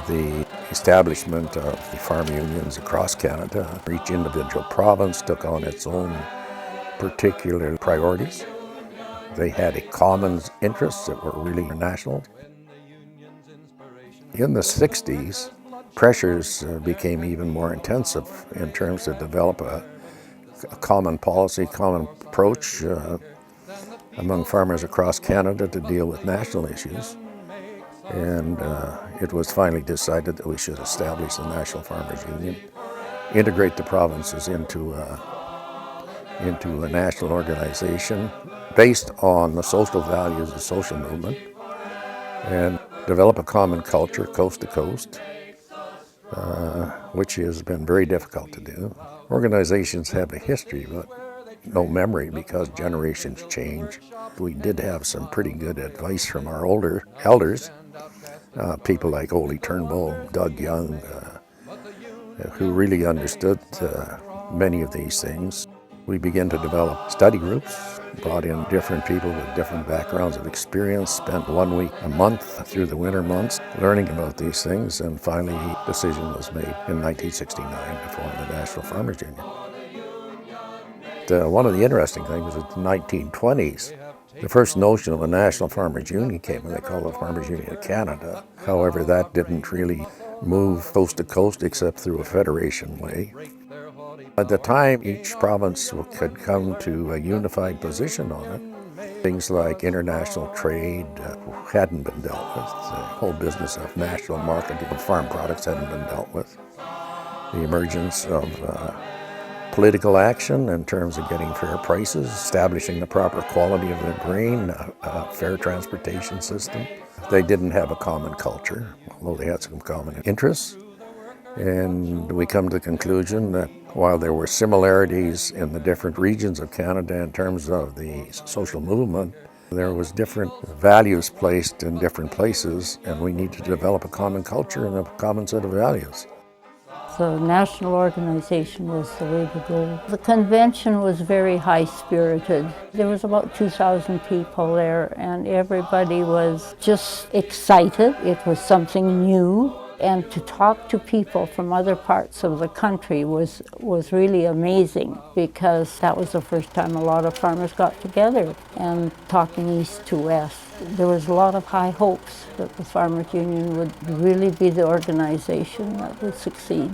the establishment of the farm unions across Canada. Each individual province took on its own particular priorities. They had a common interests that were really national. In the 60s, pressures became even more intensive in terms of develop a common policy, common approach among farmers across Canada to deal with national issues. And it was finally decided that we should establish the National Farmers Union, integrate the provinces into a national organization based on the social values of the social movement, and develop a common culture coast to coast, which has been very difficult to do. Organizations have a history, but no memory because generations change. We did have some pretty good advice from our older elders, people like Ole Turnbull, Doug Young, who really understood many of these things. We began to develop study groups, brought in different people with different backgrounds of experience, spent 1 week a month through the winter months learning about these things, and finally a decision was made in 1969 to form the National Farmers Union. One of the interesting things was in the 1920s, the first notion of a National Farmers Union came, and they called it Farmers Union of Canada. However, that didn't really move coast to coast except through a federation way. At the time, each province could come to a unified position on it. Things like international trade hadn't been dealt with. The whole business of national marketing of farm products hadn't been dealt with. The emergence of political action in terms of getting fair prices, establishing the proper quality of the grain, a fair transportation system. They didn't have a common culture, although they had some common interests. And we come to the conclusion that while there were similarities in the different regions of Canada in terms of the social movement, there was different values placed in different places, and we need to develop a common culture and a common set of values. The national organization was the way to go. The convention was very high-spirited. There was about 2,000 people there, and everybody was just excited. It was something new. And to talk to people from other parts of the country was really amazing, because that was the first time a lot of farmers got together and talking east to west. There was a lot of high hopes that the Farmers Union would really be the organization that would succeed.